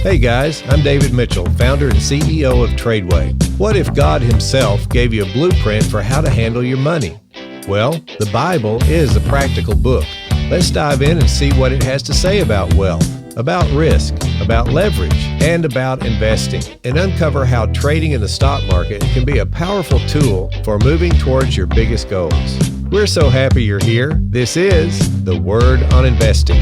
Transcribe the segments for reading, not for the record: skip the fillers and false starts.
Hey guys, I'm David Mitchell, founder and CEO of TRADEway. What if God himself gave you a blueprint for how to handle your money? Well, the Bible is a practical book. Let's dive in and see what it has to say about wealth, about risk, about leverage, and about investing, and uncover how trading in the stock market can be a powerful tool for moving towards your biggest goals. We're so happy you're here. This is The Word on Investing.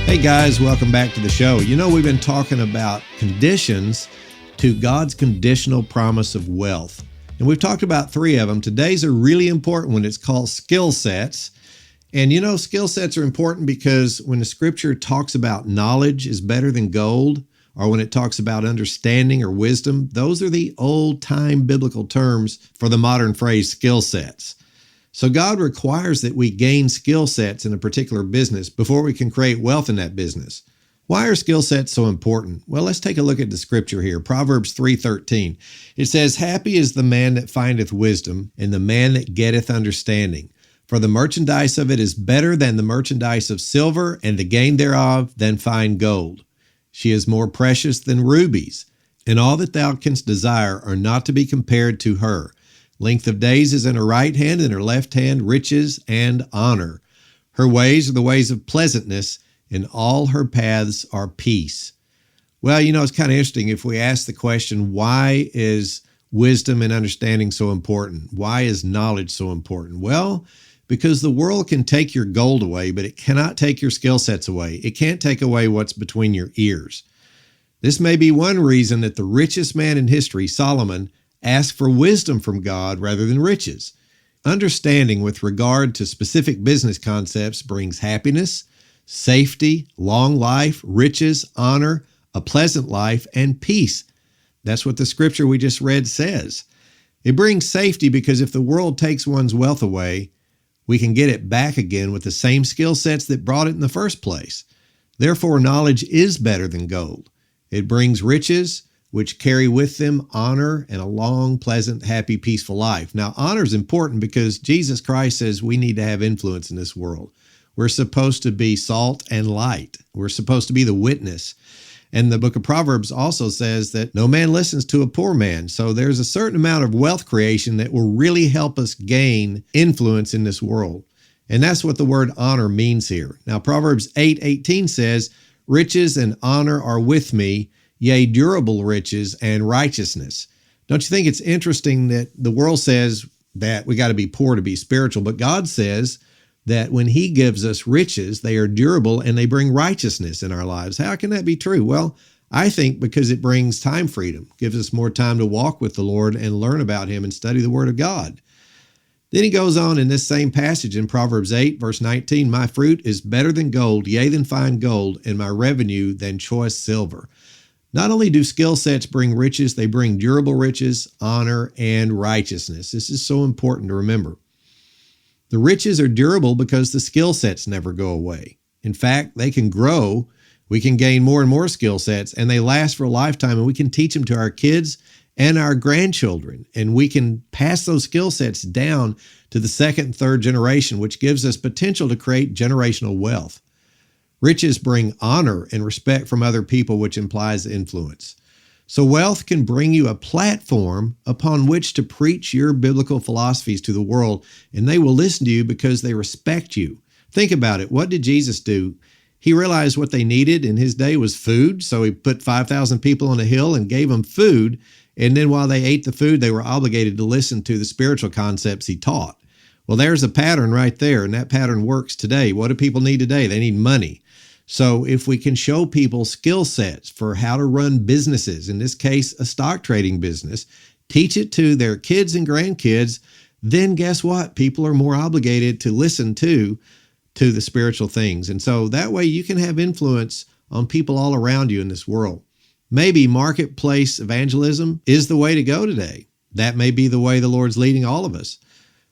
Hey guys, welcome back to the show. You know, we've been talking about conditions to God's conditional promise of wealth. And we've talked about three of them. Today's a really important one. It's called skill sets. And you know, skill sets are important because when the scripture talks about knowledge is better than gold, or when it talks about understanding or wisdom, those are the old-time biblical terms for the modern phrase skill sets. So God requires that we gain skill sets in a particular business before we can create wealth in that business. Why are skill sets so important? Well, let's take a look at the scripture here. Proverbs 3:13. It says, "Happy is the man that findeth wisdom, and the man that getteth understanding. For the merchandise of it is better than the merchandise of silver, and the gain thereof than fine gold. She is more precious than rubies, and all that thou canst desire are not to be compared to her. Length of days is in her right hand, and her left hand riches and honor. Her ways are the ways of pleasantness, and all her paths are peace." Well, you know, it's kind of interesting if we ask the question, why is wisdom and understanding so important? Why is knowledge so important? Well, because the world can take your gold away, but it cannot take your skill sets away. It can't take away what's between your ears. This may be one reason that the richest man in history, Solomon, asked for wisdom from God rather than riches. Understanding with regard to specific business concepts brings happiness, safety, long life, riches, honor, a pleasant life, and peace. That's what the scripture we just read says. It brings safety because if the world takes one's wealth away, we can get it back again with the same skill sets that brought it in the first place. Therefore, knowledge is better than gold. It brings riches, which carry with them honor and a long, pleasant, happy, peaceful life. Now, honor is important because Jesus Christ says we need to have influence in this world. We're supposed to be salt and light. We're supposed to be the witness. And the book of Proverbs also says that no man listens to a poor man. So there's a certain amount of wealth creation that will really help us gain influence in this world. And that's what the word honor means here. Now, Proverbs 8:18 says, "Riches and honor are with me, yea, durable riches and righteousness." Don't you think it's interesting that the world says that we got to be poor to be spiritual, but God says that when he gives us riches, they are durable and they bring righteousness in our lives. How can that be true? Well, I think because it brings time freedom, gives us more time to walk with the Lord and learn about him and study the word of God. Then he goes on in this same passage in Proverbs 8, verse 19, "My fruit is better than gold, yea, than fine gold, and my revenue than choice silver." Not only do skill sets bring riches, they bring durable riches, honor, and righteousness. This is so important to remember. The riches are durable because the skill sets never go away. In fact, they can grow. We can gain more and more skill sets, and they last for a lifetime, and we can teach them to our kids and our grandchildren, and we can pass those skill sets down to the second and third generation, which gives us potential to create generational wealth. Riches bring honor and respect from other people, which implies influence. So wealth can bring you a platform upon which to preach your biblical philosophies to the world, and they will listen to you because they respect you. Think about it. What did Jesus do? He realized what they needed in his day was food, so he put 5,000 people on a hill and gave them food, and then while they ate the food, they were obligated to listen to the spiritual concepts he taught. Well, there's a pattern right there, and that pattern works today. What do people need today? They need money. So if we can show people skill sets for how to run businesses, in this case, a stock trading business, teach it to their kids and grandkids, then guess what? People are more obligated to listen to the spiritual things. And so that way you can have influence on people all around you in this world. Maybe marketplace evangelism is the way to go today. That may be the way the Lord's leading all of us.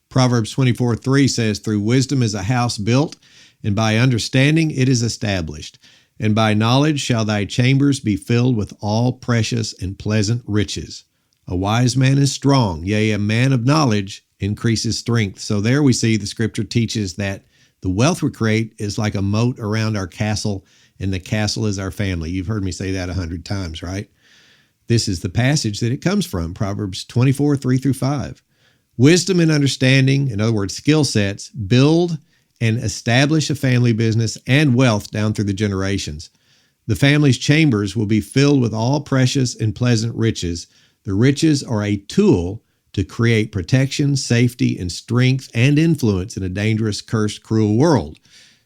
Proverbs 24:3 says, "Through wisdom is a house built, and by understanding it is established. And by knowledge shall thy chambers be filled with all precious and pleasant riches. A wise man is strong, yea, a man of knowledge increases strength." So there we see the scripture teaches that The wealth we create is like a moat around our castle, and the castle is our family. You've heard me say that 100 times, right? This is the passage that it comes from, Proverbs 24, 3 through 5. Wisdom and understanding, in other words, skill sets, build and establish a family business and wealth down through the generations. The family's chambers will be filled with all precious and pleasant riches. The riches are a tool to create protection, safety, and strength and influence in a dangerous, cursed, cruel world.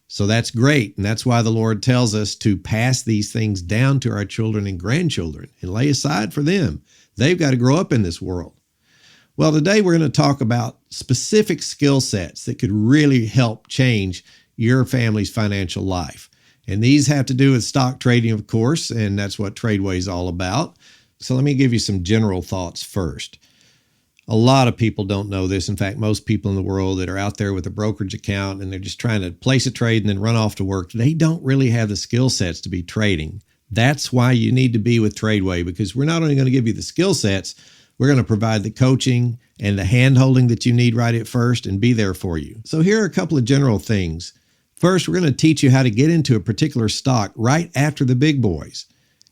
So that's great. And that's why the Lord tells us to pass these things down to our children and grandchildren and lay aside for them. They've got to grow up in this world. Well, today we're going to talk about specific skill sets that could really help change your family's financial life. And these have to do with stock trading, of course, and that's what TRADEway is all about. So let me give you some general thoughts first. A lot of people don't know this. In fact, most people in the world that are out there with a brokerage account and they're just trying to place a trade and then run off to work, they don't really have the skill sets to be trading. That's why you need to be with TRADEway, because we're not only going to give you the skill sets, we're going to provide the coaching and the hand-holding that you need right at first and be there for you. So here are a couple of general things. First, we're going to teach you how to get into a particular stock right after the big boys.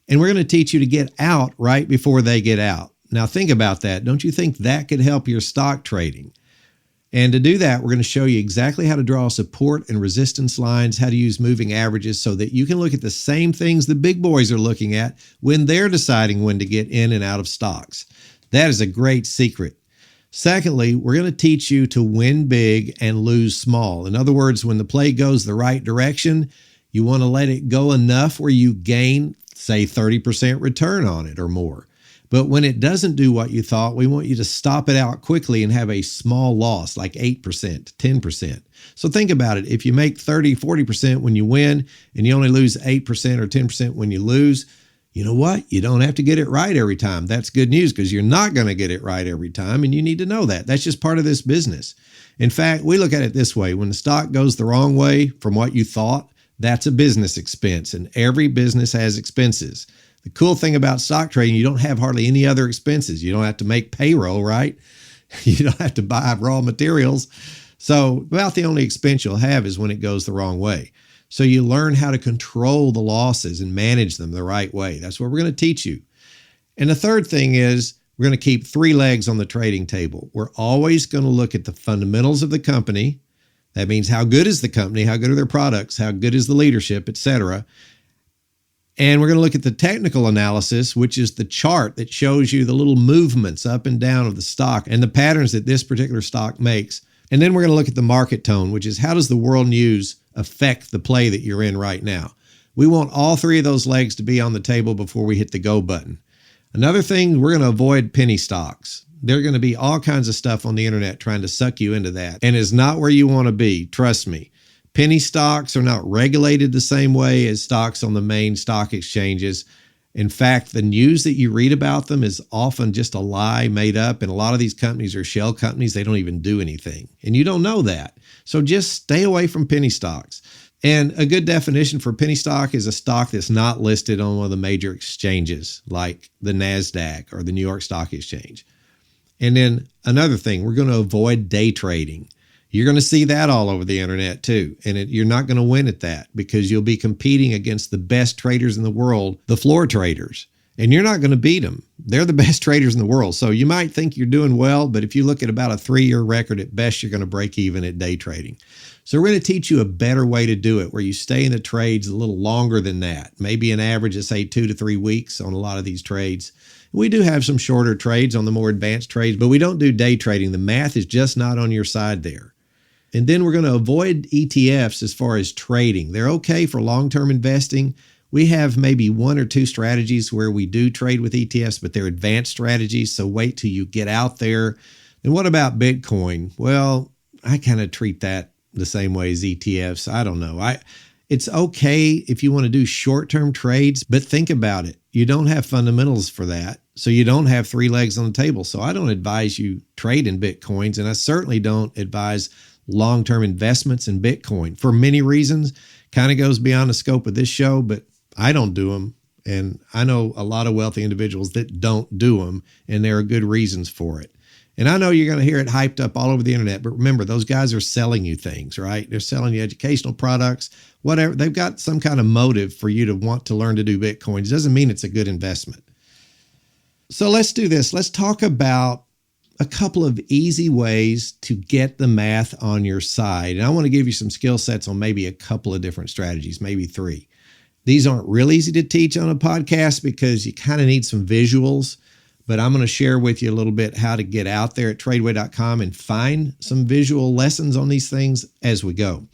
And we're going to teach you to get out right before they get out. Now think about that. Don't you think that could help your stock trading? And to do that, we're going to show you exactly how to draw support and resistance lines, how to use moving averages so that you can look at the same things the big boys are looking at when they're deciding when to get in and out of stocks. That is a great secret. Secondly, we're going to teach you to win big and lose small. In other words, when the play goes the right direction, you want to let it go enough where you gain, say, 30% return on it or more. But when it doesn't do what you thought, we want you to stop it out quickly and have a small loss, like 8%, 10%. So think about it. If you make 30, 40% when you win and you only lose 8% or 10% when you lose, you know what? You don't have to get it right every time. That's good news, because you're not going to get it right every time, and you need to know that. That's just part of this business. In fact, we look at it this way. When the stock goes the wrong way from what you thought, that's a business expense, and every business has expenses. The cool thing about stock trading, you don't have hardly any other expenses. You don't have to make payroll, right? You don't have to buy raw materials. So about the only expense you'll have is when it goes the wrong way. So you learn how to control the losses and manage them the right way. That's what we're going to teach you. And the third thing is we're going to keep 3 legs on the trading table. We're always going to look at the fundamentals of the company. That means how good is the company, how good are their products, how good is the leadership, etc. And we're going to look at the technical analysis, which is the chart that shows you the little movements up and down of the stock and the patterns that this particular stock makes. And then we're going to look at the market tone, which is how does the world news affect the play that you're in right now. We want all 3 of those legs to be on the table before we hit the go button. Another thing, we're going to avoid penny stocks. There are going to be all kinds of stuff on the internet trying to suck you into that, and it's not where you want to be. Trust me. Penny stocks are not regulated the same way as stocks on the main stock exchanges. In fact, the news that you read about them is often just a lie made up, and a lot of these companies are shell companies. They don't even do anything, and you don't know that. So just stay away from penny stocks. And a good definition for penny stock is a stock that's not listed on one of the major exchanges, like the NASDAQ or the New York Stock Exchange. And then another thing, we're going to avoid day trading. You're going to see that all over the internet too. And you're not going to win at that, because you'll be competing against the best traders in the world, the floor traders. And you're not going to beat them. They're the best traders in the world. So you might think you're doing well, but if you look at about a 3-year record, at best, you're going to break even at day trading. So we're going to teach you a better way to do it, where you stay in the trades a little longer than that. Maybe an average of, say, 2 to 3 weeks on a lot of these trades. We do have some shorter trades on the more advanced trades, but we don't do day trading. The math is just not on your side there. And then we're going to avoid ETFs as far as trading. They're okay for long-term investing. We have maybe 1 or 2 strategies where we do trade with ETFs, but they're advanced strategies, so wait till you get out there. And what about Bitcoin? Well, I kind of treat that the same way as ETFs. I don't know. It's okay if you want to do short-term trades, but think about it. You don't have fundamentals for that, so you don't have 3 legs on the table. So I don't advise you trade in Bitcoins, and I certainly don't advise long-term investments in Bitcoin for many reasons. Kind of goes beyond the scope of this show, but I don't do them. And I know a lot of wealthy individuals that don't do them, and there are good reasons for it. And I know you're going to hear it hyped up all over the internet, but remember, those guys are selling you things, right? They're selling you educational products, whatever. They've got some kind of motive for you to want to learn to do Bitcoin. It doesn't mean it's a good investment. So let's do this. Let's talk about a couple of easy ways to get the math on your side. And I want to give you some skill sets on maybe a couple of different strategies, maybe 3. These aren't real easy to teach on a podcast because you kind of need some visuals, but I'm going to share with you a little bit how to get out there at TRADEway.com and find some visual lessons on these things as we go.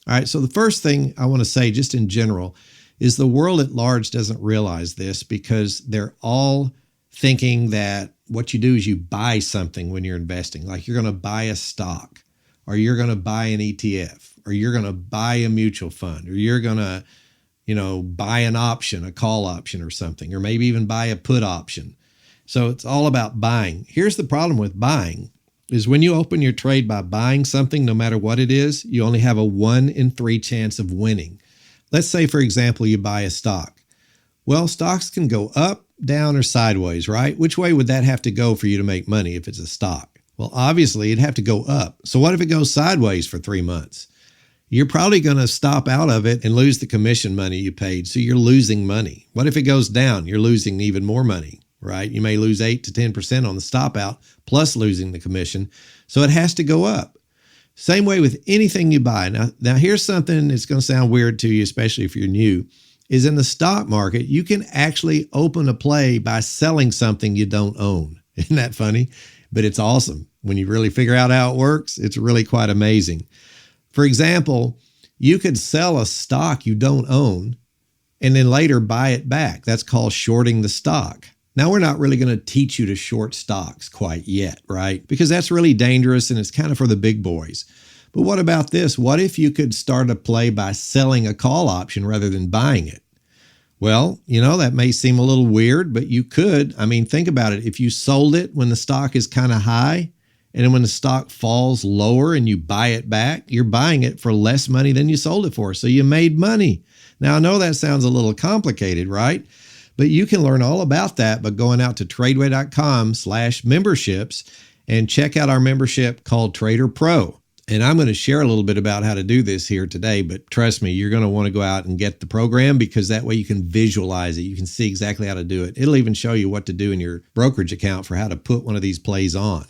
All right, so the first thing I want to say just in general is the world at large doesn't realize this because they're all thinking that what you do is you buy something when you're investing, like you're going to buy a stock or you're going to buy an ETF or you're going to buy a mutual fund or you're going to, buy an option, a call option or something, or maybe even buy a put option. So it's all about buying. Here's the problem with buying is when you open your trade by buying something, no matter what it is, you only have a 1 in 3 chance of winning. Let's say, for example, you buy a stock. Well, stocks can go up, down, or sideways, right? Which way would that have to go for you to make money if it's a stock? Well, obviously, it'd have to go up. So what if it goes sideways for 3 months? You're probably going to stop out of it and lose the commission money you paid. So you're losing money. What if it goes down? You're losing even more money, right? You may lose 8 to 10% on the stop out plus losing the commission. So it has to go up. Same way with anything you buy. Now here's something that's going to sound weird to you, especially if you're new, is in the stock market, you can actually open a play by selling something you don't own. Isn't that funny? But it's awesome. When you really figure out how it works, it's really quite amazing. For example, you could sell a stock you don't own and then later buy it back. That's called shorting the stock. Now, we're not really going to teach you to short stocks quite yet, right? Because that's really dangerous and it's kind of for the big boys. But what about this? What if you could start a play by selling a call option rather than buying it? Well, that may seem a little weird, but you could. I mean, think about it. If you sold it when the stock is kind of high, and then when the stock falls lower and you buy it back, you're buying it for less money than you sold it for. So you made money. Now, I know that sounds a little complicated, right? But you can learn all about that by going out to TRADEway.com/memberships and check out our membership called Trader Pro. And I'm going to share a little bit about how to do this here today, but trust me, you're going to want to go out and get the program because that way you can visualize it. You can see exactly how to do it. It'll even show you what to do in your brokerage account for how to put one of these plays on.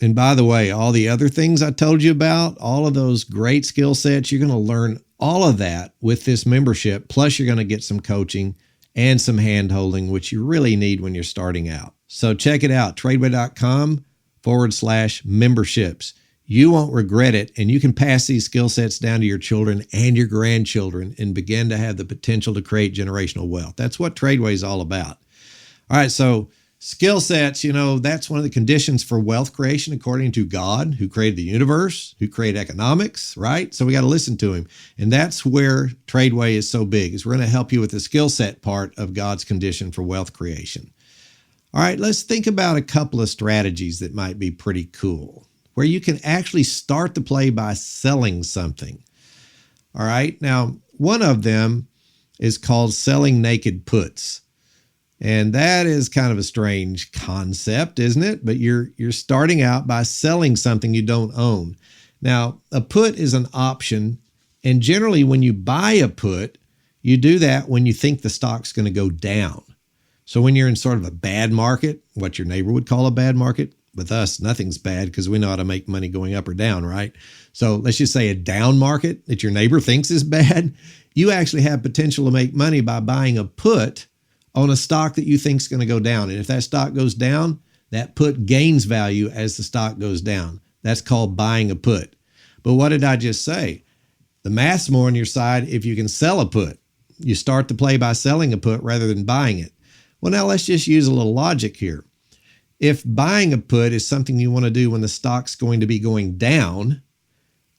And by the way, all the other things I told you about, all of those great skill sets, you're going to learn all of that with this membership. Plus, you're going to get some coaching and some hand-holding, which you really need when you're starting out. So check it out, TRADEway.com/memberships. You won't regret it, and you can pass these skill sets down to your children and your grandchildren and begin to have the potential to create generational wealth. That's what TRADEway is all about. All right, so skill sets, that's one of the conditions for wealth creation according to God, who created the universe, who created economics, right? So we got to listen to him. And that's where TRADEway is so big, is we're going to help you with the skill set part of God's condition for wealth creation. All right, let's think about a couple of strategies that might be pretty cool, where you can actually start the play by selling something. All right, now one of them is called selling naked puts. And that is kind of a strange concept, isn't it? But you're starting out by selling something you don't own. Now, a put is an option. And generally, when you buy a put, you do that when you think the stock's going to go down. So when you're in sort of a bad market, what your neighbor would call a bad market, with us, nothing's bad because we know how to make money going up or down, right? So let's just say a down market that your neighbor thinks is bad. You actually have potential to make money by buying a put on a stock that you think is going to go down. And if that stock goes down, that put gains value as the stock goes down. That's called buying a put. But what did I just say? The math's more on your side if you can sell a put. You start the play by selling a put rather than buying it. Well, now let's just use a little logic here. If buying a put is something you want to do when the stock's going to be going down,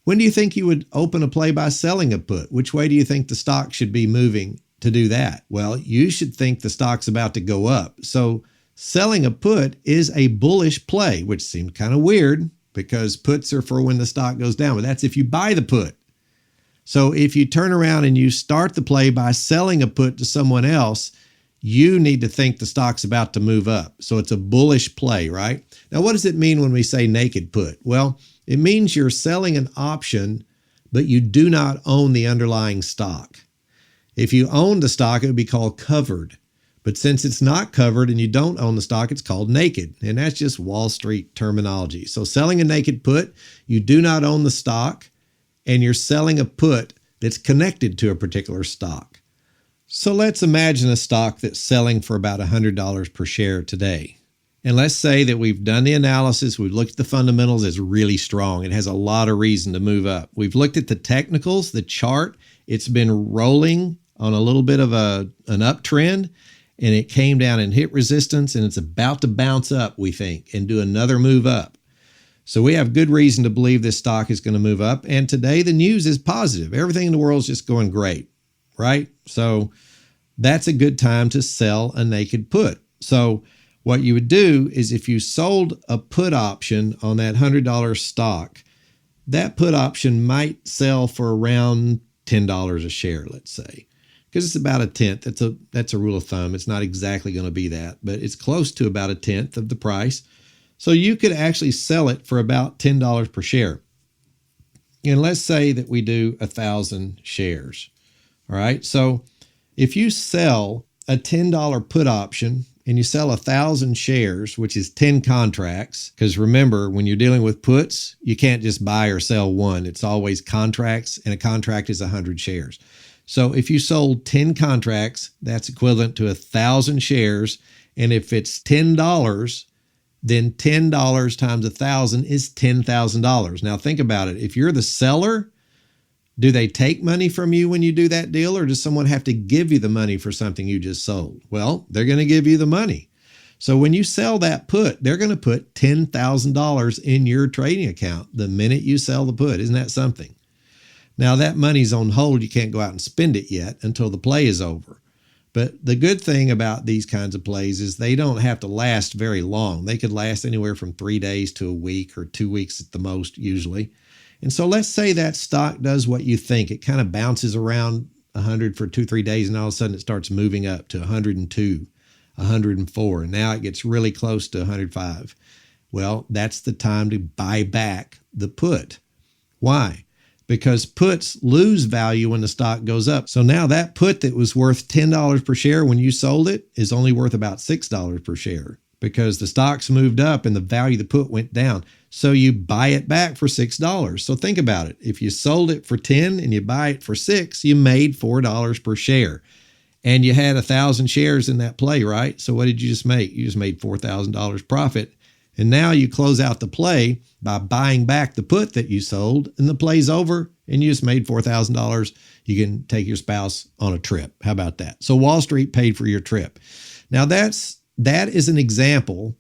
when do you think you would open a play by selling a put? Which way do you think the stock should be moving to do that? Well, you should think the stock's about to go up. So selling a put is a bullish play, which seemed kind of weird because puts are for when the stock goes down, but that's if you buy the put. So if you turn around and you start the play by selling a put to someone else, you need to think the stock's about to move up. So it's a bullish play, right? Now, what does it mean when we say naked put? Well, it means you're selling an option, but you do not own the underlying stock. If you own the stock, it would be called covered. But since it's not covered and you don't own the stock, it's called naked. And that's just Wall Street terminology. So selling a naked put, you do not own the stock, and you're selling a put that's connected to a particular stock. So let's imagine a stock that's selling for about $100 per share today. And let's say that we've done the analysis, we've looked at the fundamentals, it's really strong. It has a lot of reason to move up. We've looked at the technicals, the chart, it's been rolling on a little bit of an uptrend, and it came down and hit resistance, and it's about to bounce up, we think, and do another move up. So we have good reason to believe this stock is going to move up. And today the news is positive. Everything in the world is just going great, right? So that's a good time to sell a naked put. So what you would do is if you sold a put option on that $100 stock, that put option might sell for around $10 a share, let's say, because it's about a tenth. That's a rule of thumb. It's not exactly going to be that, but it's close to about a tenth of the price. So you could actually sell it for about $10 per share. And let's say that we do 1,000 shares. All right. So if you sell a $10 put option and you sell 1,000 shares, which is 10 contracts, because remember, when you're dealing with puts, you can't just buy or sell one. It's always contracts, and a contract is 100 shares. So if you sold 10 contracts, that's equivalent to 1,000 shares. And if it's $10, then $10 times 1,000 is $10,000. Now think about it. If you're the seller, do they take money from you when you do that deal, or does someone have to give you the money for something you just sold? Well, they're going to give you the money. So when you sell that put, they're going to put $10,000 in your trading account the minute you sell the put. Isn't that something? Now that money's on hold. You can't go out and spend it yet until the play is over. But the good thing about these kinds of plays is they don't have to last very long. They could last anywhere from 3 days to a week or 2 weeks at the most usually. And so let's say that stock does what you think. It kind of bounces around 100 for 2-3 days, and all of a sudden it starts moving up to 102, 104, and now it gets really close to 105. Well, that's the time to buy back the put. Why? Because puts lose value when the stock goes up. So now that put that was worth $10 per share when you sold it is only worth about $6 per share because the stock's moved up and the value of the put went down. So you buy it back for $6. So think about it. If you sold it for 10 and you buy it for 6, you made $4 per share. And you had 1,000 shares in that play, right? So what did you just make? You just made $4,000 profit. And now you close out the play by buying back the put that you sold, and the play's over, and you just made $4,000. You can take your spouse on a trip. How about that? So Wall Street paid for your trip. Now that is an example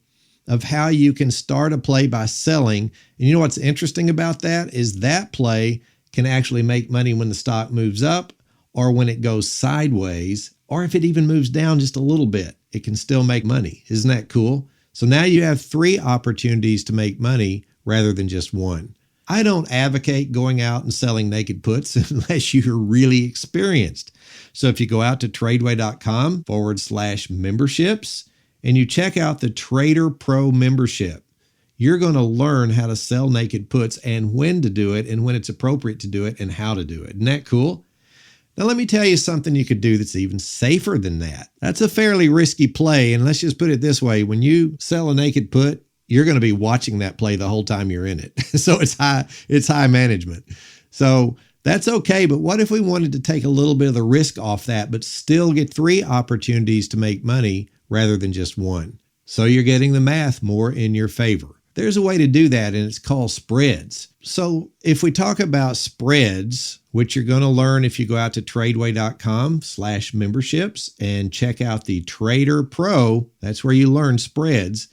of how you can start a play by selling. And you know what's interesting about that is that play can actually make money when the stock moves up or when it goes sideways, or if it even moves down just a little bit, it can still make money. Isn't that cool? So now you have 3 opportunities to make money rather than just one. I don't advocate going out and selling naked puts unless you're really experienced. So if you go out to TRADEway.com/memberships and you check out the Trader Pro membership, you're going to learn how to sell naked puts and when to do it and when it's appropriate to do it and how to do it. Isn't that cool? Now, let me tell you something you could do that's even safer than that. That's a fairly risky play. And let's just put it this way. When you sell a naked put, you're going to be watching that play the whole time you're in it. So it's high management. So that's okay. But what if we wanted to take a little bit of the risk off that, but still get 3 opportunities to make money rather than just one? So you're getting the math more in your favor. There's a way to do that, and it's called spreads. So if we talk about spreads, which you're going to learn if you go out to TRADEway.com/memberships and check out the Trader Pro, that's where you learn spreads.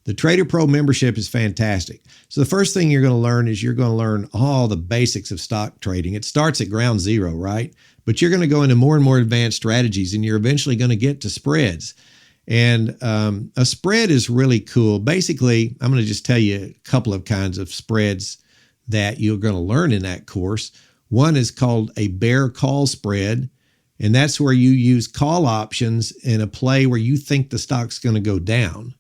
The Trader Pro membership is fantastic. So the first thing you're going to learn is you're going to learn all the basics of stock trading. It starts at ground zero, right? But you're going to go into more and more advanced strategies, and you're eventually going to get to spreads. And a spread is really cool. Basically, I'm going to just tell you a couple of kinds of spreads that you're going to learn in that course. One is called a bear call spread, And that's where you use call options in a play where you think the stock's going to go down.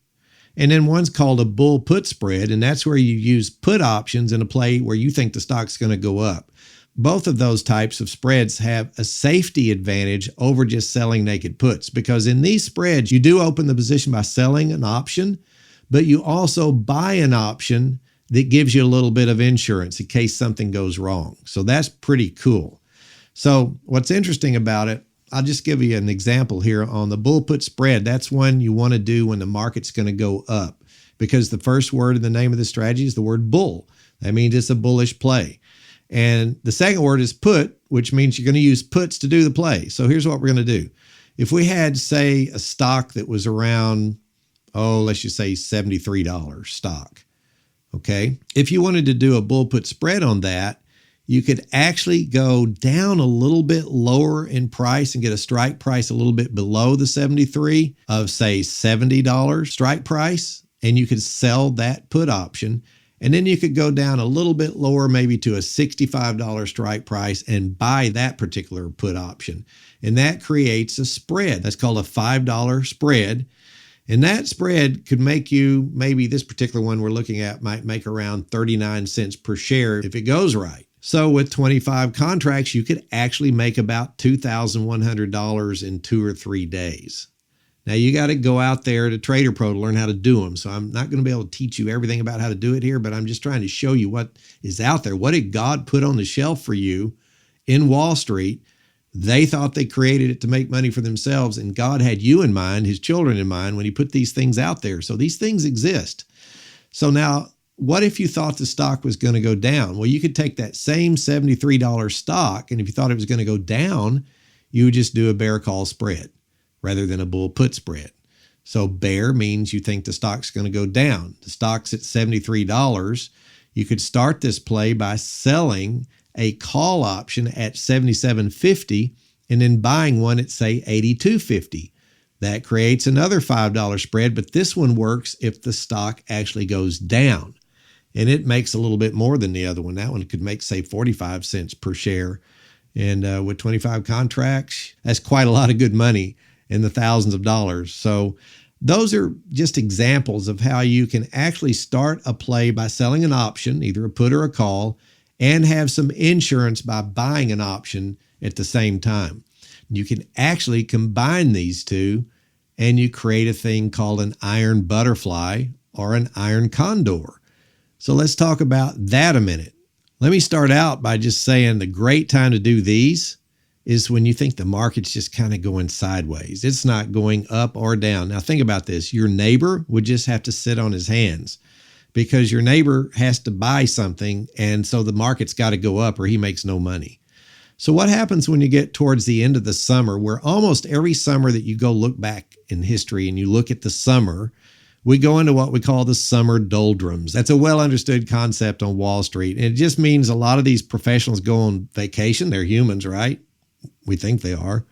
And then one's called a bull put spread, and that's where you use put options in a play where you think the stock's going to go up. Both of those types of spreads have a safety advantage over just selling naked puts, because in these spreads, you do open the position by selling an option, but you also buy an option that gives you a little bit of insurance in case something goes wrong. So that's pretty cool. So what's interesting about it, I'll just give you an example here on the bull put spread. That's one you want to do when the market's going to go up, because the first word in the name of the strategy is the word bull. That means it's a bullish play. And the second word is put, which means you're going to use puts to do the play. So here's what we're going to do. If we had, say, a stock that was around, let's just say $73 stock, okay? If you wanted to do a bull put spread on that, you could actually go down a little bit lower in price and get a strike price a little bit below the 73 of, say, $70 strike price, and you could sell that put option. And then you could go down a little bit lower, maybe to a $65 strike price, and buy that particular put option. And that creates a spread. That's called a $5 spread. And that spread could make you, maybe this particular one we're looking at might make around 39 cents per share if it goes right. So with 25 contracts, you could actually make about $2,100 in 2 or 3 days. Now, you got to go out there to Trader Pro to learn how to do them. So I'm not going to be able to teach you everything about how to do it here, but I'm just trying to show you what is out there. What did God put on the shelf for you in Wall Street? They thought they created it to make money for themselves, and God had you in mind, his children in mind, when he put these things out there. So these things exist. So now, what if you thought the stock was going to go down? Well, you could take that same $73 stock, and if you thought it was going to go down, you would just do a bear call spread rather than a bull put spread. So bear means you think the stock's going to go down. The stock's at $73. You could start this play by selling a call option at $77.50 and then buying one at, say, $82.50. That creates another $5 spread, but this one works if the stock actually goes down. And it makes a little bit more than the other one. That one could make, say, 45 cents per share. And with 25 contracts, that's quite a lot of good money in the thousands of dollars. So those are just examples of how you can actually start a play by selling an option, either a put or a call, and have some insurance by buying an option at the same time. You can actually combine these two, and you create a thing called an iron butterfly or an iron condor. So let's talk about that a minute. Let me start out by just saying the great time to do these is when you think the market's just kind of going sideways. It's not going up or down. Now think about this. Your neighbor would just have to sit on his hands because your neighbor has to buy something, and so the market's got to go up or he makes no money. So what happens when you get towards the end of the summer, where almost every summer that you go look back in history and you look at the summer, we go into what we call the summer doldrums. That's a well understood concept on Wall Street. And it just means a lot of these professionals go on vacation. They're humans, right? We think they are.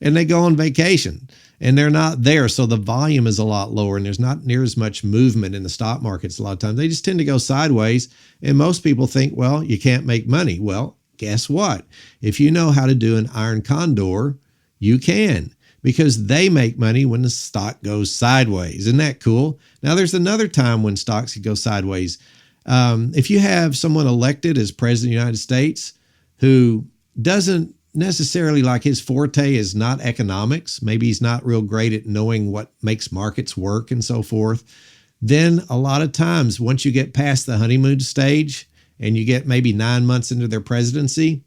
And they go on vacation and they're not there. So the volume is a lot lower and there's not near as much movement in the stock markets a lot of times. They just tend to go sideways. And most people think, well, you can't make money. Well, guess what? If you know how to do an iron condor, you can, because they make money when the stock goes sideways. Isn't that cool? Now, there's another time when stocks could go sideways. If you have someone elected as president of the United States who doesn't necessarily, like, his forte is not economics, maybe he's not real great at knowing what makes markets work and so forth, then a lot of times once you get past the honeymoon stage and you get maybe 9 months into their presidency,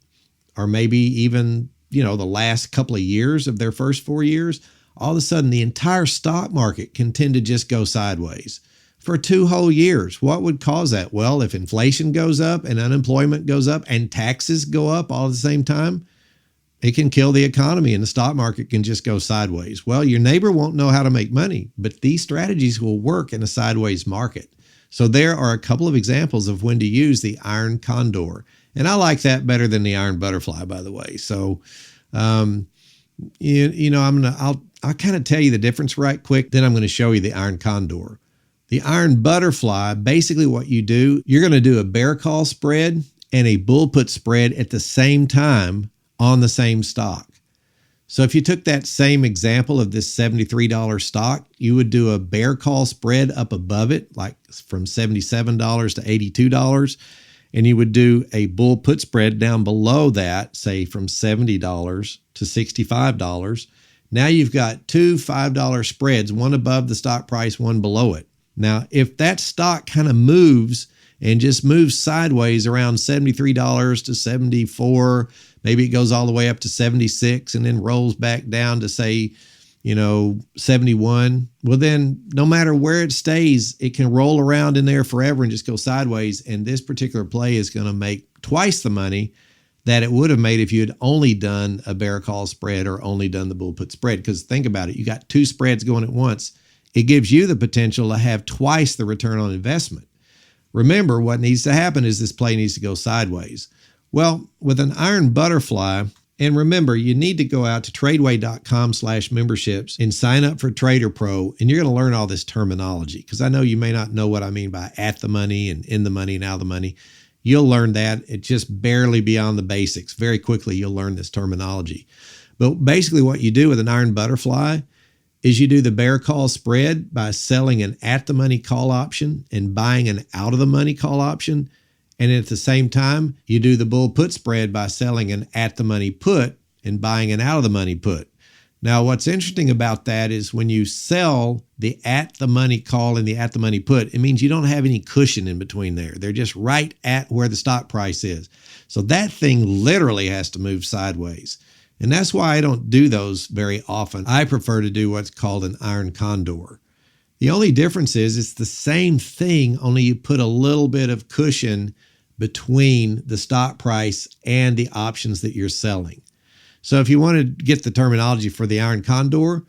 or maybe even, the last couple of years of their first 4 years, all of a sudden the entire stock market can tend to just go sideways for 2 whole years. What would cause that? Well, if inflation goes up and unemployment goes up and taxes go up all at the same time, it can kill the economy and the stock market can just go sideways. Well, your neighbor won't know how to make money, but these strategies will work in a sideways market. So there are a couple of examples of when to use the iron condor. And I like that better than the iron butterfly, by the way. So, I'll kind of tell you the difference right quick. Then I'm going to show you the iron condor. The iron butterfly, basically what you do, you're going to do a bear call spread and a bull put spread at the same time on the same stock. So if you took that same example of this $73 stock, you would do a bear call spread up above it, like from $77 to $82. And you would do a bull put spread down below that, say from $70 to $65. Now you've got two $5 spreads, one above the stock price, one below it. Now, if that stock kind of moves and just moves sideways around $73 to $74, maybe it goes all the way up to $76 and then rolls back down to say, $71. Well, then no matter where it stays, it can roll around in there forever and just go sideways. And this particular play is going to make twice the money that it would have made if you had only done a bear call spread or only done the bull put spread. Because think about it, you got two spreads going at once. It gives you the potential to have twice the return on investment. Remember, what needs to happen is this play needs to go sideways. Well, with an iron butterfly, and remember, you need to go out to TRADEway.com/memberships and sign up for Trader Pro, and you're going to learn all this terminology, because I know you may not know what I mean by at the money and in the money and out of the money. You'll learn that. It's just barely beyond the basics. Very quickly, you'll learn this terminology. But basically what you do with an iron butterfly is you do the bear call spread by selling an at the money call option and buying an out of the money call option. And at the same time, you do the bull put spread by selling an at the money put and buying an out of the money put. Now, what's interesting about that is when you sell the at the money call and the at the money put, it means you don't have any cushion in between there. They're just right at where the stock price is. So that thing literally has to move sideways. And that's why I don't do those very often. I prefer to do what's called an iron condor. The only difference is it's the same thing, only you put a little bit of cushion between the stock price and the options that you're selling. So if you want to get the terminology for the iron condor,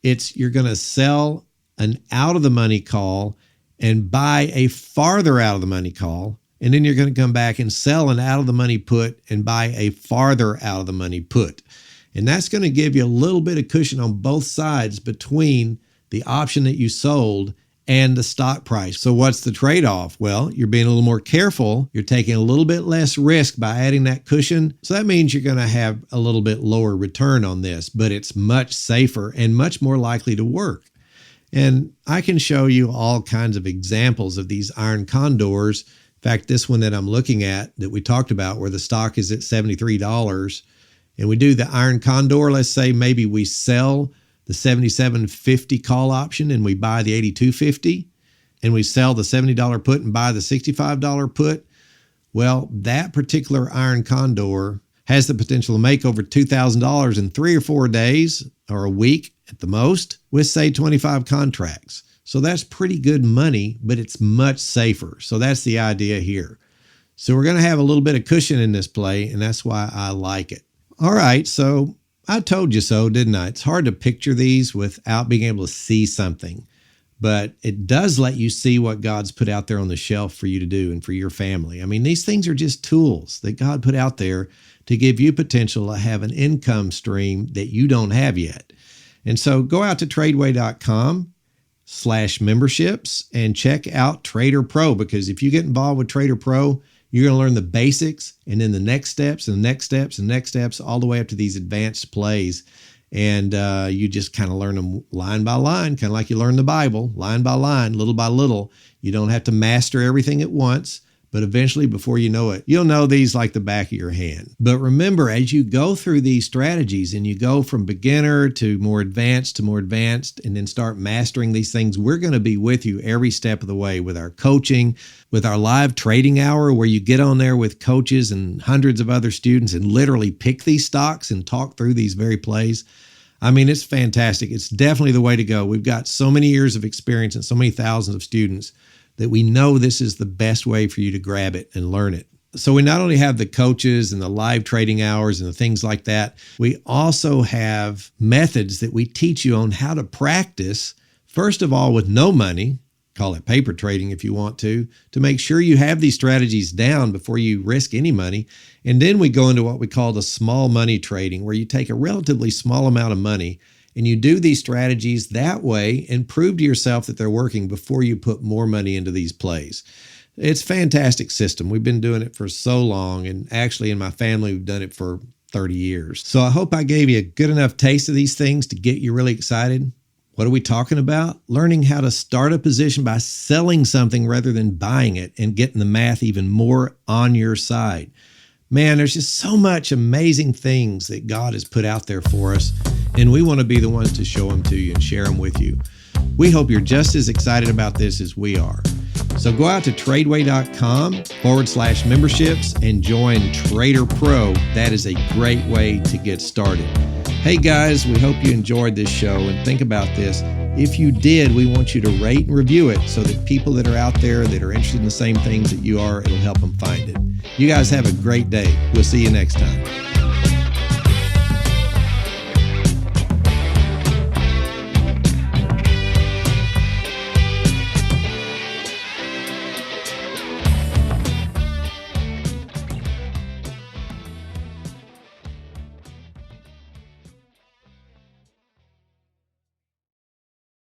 you're going to sell an out of the money call and buy a farther out of the money call. And then you're going to come back and sell an out of the money put and buy a farther out of the money put. And that's going to give you a little bit of cushion on both sides between the option that you sold and the stock price. So what's the trade-off? Well, you're being a little more careful. You're taking a little bit less risk by adding that cushion. So that means you're going to have a little bit lower return on this, but it's much safer and much more likely to work. And I can show you all kinds of examples of these iron condors. In fact, this one that I'm looking at that we talked about where the stock is at $73 and we do the iron condor, let's say maybe we sell the $77.50 call option and we buy the $82.50 and we sell the $70 put and buy the $65 put. Well, that particular iron condor has the potential to make over $2,000 in 3 or 4 days or a week at the most with say 25 contracts. So that's pretty good money, but it's much safer. So that's the idea here. So we're going to have a little bit of cushion in this play, and that's why I like it. All right, so I told you so, didn't I? It's hard to picture these without being able to see something, but it does let you see what God's put out there on the shelf for you to do and for your family. I mean, these things are just tools that God put out there to give you potential to have an income stream that you don't have yet. And so go out to TRADEway.com/memberships and check out Trader Pro, because if you get involved with Trader Pro, you're going to learn the basics and then the next steps and the next steps and next steps all the way up to these advanced plays. And you just kind of learn them line by line, kind of like you learn the Bible, line by line, little by little. You don't have to master everything at once, but eventually, before you know it, you'll know these like the back of your hand. But remember, as you go through these strategies and you go from beginner to more advanced, and then start mastering these things, we're going to be with you every step of the way with our coaching, with our live trading hour, where you get on there with coaches and hundreds of other students and literally pick these stocks and talk through these very plays. I mean, it's fantastic. It's definitely the way to go. We've got so many years of experience and so many thousands of students that we know this is the best way for you to grab it and learn it. So we not only have the coaches and the live trading hours and the things like that, we also have methods that we teach you on how to practice, first of all, with no money, call it paper trading if you want to make sure you have these strategies down before you risk any money. And then we go into what we call the small money trading, where you take a relatively small amount of money and you do these strategies that way and prove to yourself that they're working before you put more money into these plays. It's a fantastic system. We've been doing it for so long. And actually in my family, we've done it for 30 years. So I hope I gave you a good enough taste of these things to get you really excited. What are we talking about? Learning how to start a position by selling something rather than buying it and getting the math even more on your side. Man, there's just so much amazing things that God has put out there for us, and we want to be the ones to show them to you and share them with you. We hope you're just as excited about this as we are. So go out to TRADEway.com/memberships and join Trader Pro. That is a great way to get started. Hey guys, we hope you enjoyed this show, and think about this. If you did, we want you to rate and review it so that people that are out there that are interested in the same things that you are, it'll help them find it. You guys have a great day. We'll see you next time.